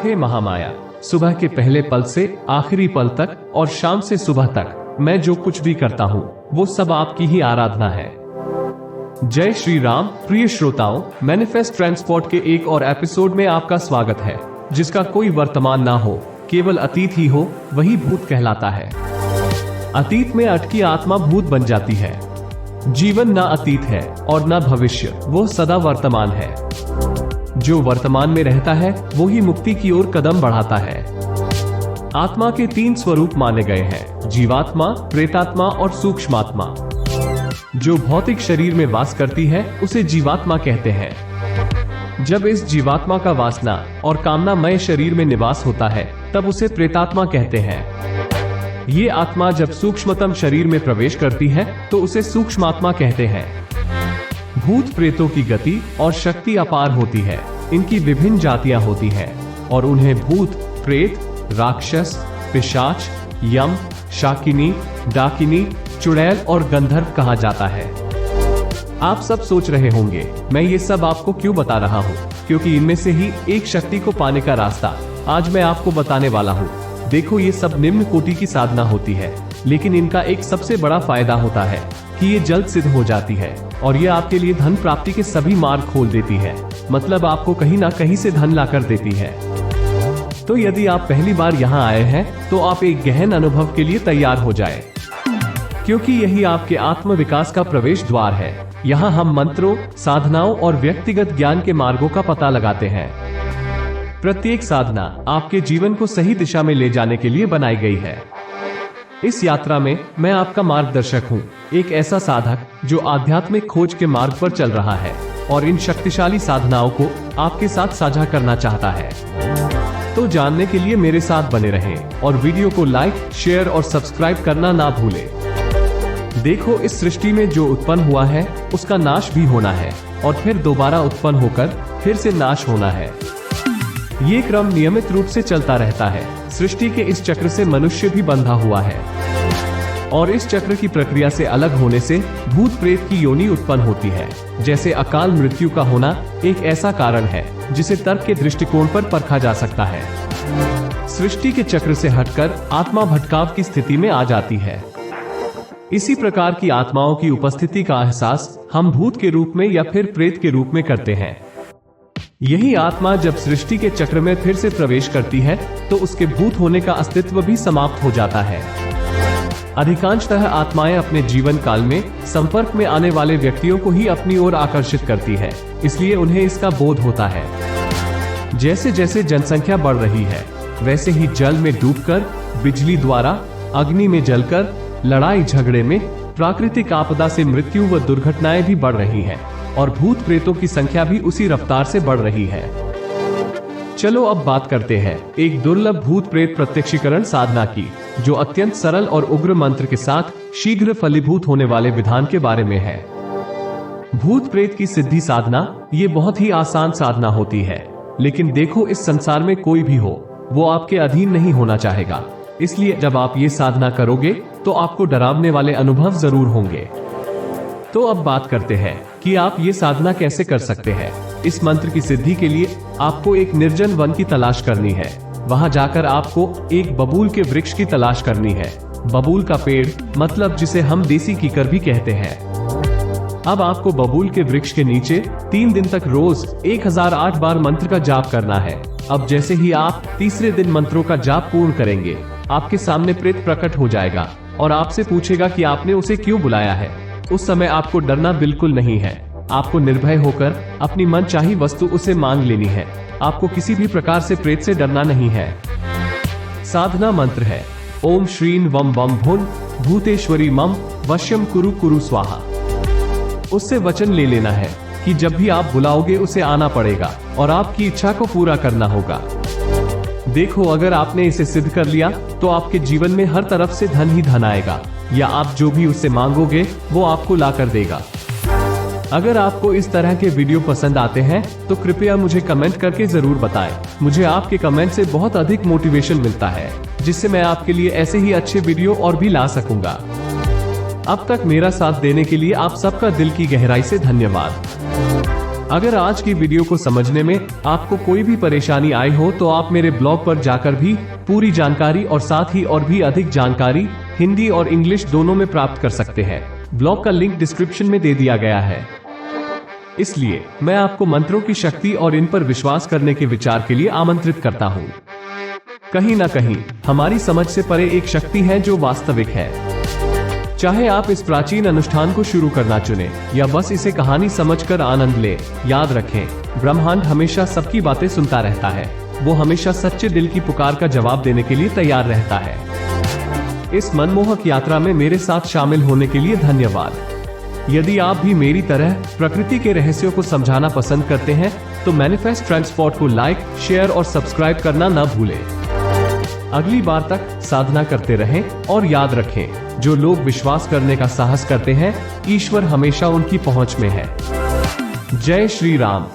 हे महामाया, सुबह के पहले पल से आखिरी पल तक और शाम से सुबह तक मैं जो कुछ भी करता हूँ वो सब आपकी ही आराधना है। जय श्री राम। प्रिय श्रोताओं, मैनिफेस्ट ट्रांसपोर्ट के एक और एपिसोड में आपका स्वागत है। जिसका कोई वर्तमान ना हो, केवल अतीत ही हो, वही भूत कहलाता है। अतीत में अटकी आत्मा भूत बन जाती है। जीवन ना अतीत है और ना भविष्य, वो सदा वर्तमान है। जो वर्तमान में रहता है वो ही मुक्ति की ओर कदम बढ़ाता है। आत्मा के 3 स्वरूप माने गए हैं: जीवात्मा, प्रेतात्मा और सूक्ष्मात्मा। जो भौतिक शरीर में वास करती है उसे जीवात्मा कहते हैं। जब इस जीवात्मा का वासना और कामनामय शरीर में निवास होता है तब उसे प्रेतात्मा कहते हैं। ये आत्मा जब सूक्ष्मतम शरीर में प्रवेश करती है तो उसे सूक्ष्मात्मा कहते हैं। भूत प्रेतों की गति और शक्ति अपार होती है। इनकी विभिन्न जातियां होती हैं और उन्हें भूत, प्रेत, राक्षस, पिशाच, यम, शाकिनी, डाकिनी, चुड़ैल और गंधर्व कहा जाता है। आप सब सोच रहे होंगे मैं ये सब आपको क्यों बता रहा हूँ, क्योंकि इनमें से ही एक शक्ति को पाने का रास्ता आज मैं आपको बताने वाला हूँ। देखो, ये सब निम्न कोटि की साधना होती है, लेकिन इनका एक सबसे बड़ा फायदा होता है कि ये जल्द सिद्ध हो जाती है और ये आपके लिए धन प्राप्ति के सभी मार्ग खोल देती है। मतलब आपको कहीं ना कहीं से धन ला कर देती है। तो यदि आप पहली बार यहाँ आए हैं तो आप एक गहन अनुभव के लिए तैयार हो जाएं, क्योंकि यही आपके आत्म विकास का प्रवेश द्वार है। यहाँ हम मंत्रों, साधनाओं और व्यक्तिगत ज्ञान के मार्गों का पता लगाते हैं। प्रत्येक साधना आपके जीवन को सही दिशा में ले जाने के लिए बनाई गई है। इस यात्रा में मैं आपका मार्गदर्शक हूँ, एक ऐसा साधक जो आध्यात्मिक खोज के मार्ग पर चल रहा है और इन शक्तिशाली साधनाओं को आपके साथ साझा करना चाहता है। तो जानने के लिए मेरे साथ बने रहें और वीडियो को लाइक, शेयर और सब्सक्राइब करना ना भूलें। देखो, इस सृष्टि में जो उत्पन्न हुआ है उसका नाश भी होना है और फिर दोबारा उत्पन्न होकर फिर से नाश होना है। ये क्रम नियमित रूप से चलता रहता है। सृष्टि के इस चक्र से मनुष्य भी बंधा हुआ है और इस चक्र की प्रक्रिया से अलग होने से भूत प्रेत की योनि उत्पन्न होती है। जैसे अकाल मृत्यु का होना एक ऐसा कारण है जिसे तर्क के दृष्टिकोण पर परखा जा सकता है। सृष्टि के चक्र से हटकर आत्मा भटकाव की स्थिति में आ जाती है। इसी प्रकार की आत्माओं की उपस्थिति का एहसास हम भूत के रूप में या फिर प्रेत के रूप में करते हैं। यही आत्मा जब सृष्टि के चक्र में फिर से प्रवेश करती है तो उसके भूत होने का अस्तित्व भी समाप्त हो जाता है। अधिकांशतः आत्माएं अपने जीवन काल में संपर्क में आने वाले व्यक्तियों को ही अपनी ओर आकर्षित करती है, इसलिए उन्हें इसका बोध होता है। जैसे जैसे जनसंख्या बढ़ रही है वैसे ही जल में डूबकर, बिजली द्वारा, अग्नि में जलकर, लड़ाई झगड़े में, प्राकृतिक आपदा से मृत्यु व दुर्घटनाएं भी बढ़ रही हैं और भूत प्रेतों की संख्या भी उसी रफ्तार से बढ़ रही है। चलो अब बात करते हैं एक दुर्लभ भूत प्रेत प्रत्यक्षीकरण साधना की, जो अत्यंत सरल और उग्र मंत्र के साथ शीघ्र फलीभूत होने वाले विधान के बारे में है। भूत प्रेत की सिद्धि साधना ये बहुत ही आसान साधना होती है, लेकिन देखो, इस संसार में कोई भी हो वो आपके अधीन नहीं होना चाहेगा। इसलिए जब आप ये साधना करोगे तो आपको डरावने वाले अनुभव जरूर होंगे। तो अब बात करते हैं कि आप ये साधना कैसे कर सकते हैं। इस मंत्र की सिद्धि के लिए आपको एक निर्जन वन की तलाश करनी है। वहां जाकर आपको एक बबूल के वृक्ष की तलाश करनी है। बबूल का पेड़ मतलब जिसे हम देसी कीकर भी कहते हैं। अब आपको बबूल के वृक्ष के नीचे 3 दिन तक रोज 1008 बार मंत्र का जाप करना है। अब जैसे ही आप तीसरे दिन मंत्रों का जाप पूर्ण करेंगे, आपके सामने प्रेत प्रकट हो जाएगा और आपसे पूछेगा कि आपने उसे क्यों बुलाया है। उस समय आपको डरना बिल्कुल नहीं है। आपको निर्भय होकर अपनी मनचाही वस्तु उसे मांग लेनी है। आपको किसी भी प्रकार से प्रेत से डरना नहीं है। साधना मंत्र है ओम श्रीं वम वम भुन भूतेश्वरी मम वश्यम कुरु कुरु स्वाहा। उससे वचन ले लेना है कि जब भी आप बुलाओगे उसे आना पड़ेगा और आपकी इच्छा को पूरा करना होगा। देखो, अगर आपने इसे सिद्ध कर लिया तो आपके जीवन में हर तरफ से धन ही धन आएगा, या आप जो भी उससे मांगोगे वो आपको ला कर देगा। अगर आपको इस तरह के वीडियो पसंद आते हैं तो कृपया मुझे कमेंट करके जरूर बताएं। मुझे आपके कमेंट से बहुत अधिक मोटिवेशन मिलता है, जिससे मैं आपके लिए ऐसे ही अच्छे वीडियो और भी ला सकूंगा। अब तक मेरा साथ देने के लिए आप सबका दिल की गहराई से धन्यवाद। अगर आज की वीडियो को समझने में आपको कोई भी परेशानी आई हो तो आप मेरे ब्लॉग पर जाकर भी पूरी जानकारी और साथ ही और भी अधिक जानकारी हिंदी और इंग्लिश दोनों में प्राप्त कर सकते हैं। ब्लॉग का लिंक डिस्क्रिप्शन में दे दिया गया है। इसलिए मैं आपको मंत्रों की शक्ति और इन पर विश्वास करने के विचार के लिए आमंत्रित करता हूँ। कहीं ना कहीं हमारी समझ से परे एक शक्ति है जो वास्तविक है। चाहे आप इस प्राचीन अनुष्ठान को शुरू करना चुने या बस इसे कहानी समझकर आनंद ले, याद रखें, ब्रह्मांड हमेशा सबकी बातें सुनता रहता है। वो हमेशा सच्चे दिल की पुकार का जवाब देने के लिए तैयार रहता है। इस मनमोहक यात्रा में मेरे साथ शामिल होने के लिए धन्यवाद। यदि आप भी मेरी तरह प्रकृति के रहस्यों को समझाना पसंद करते हैं तो मैनिफेस्ट ट्रांसपोर्ट को लाइक, शेयर और सब्सक्राइब करना न भूलें। अगली बार तक साधना करते रहें और याद रखें, जो लोग विश्वास करने का साहस करते हैं, ईश्वर हमेशा उनकी पहुंच में है। जय श्री राम।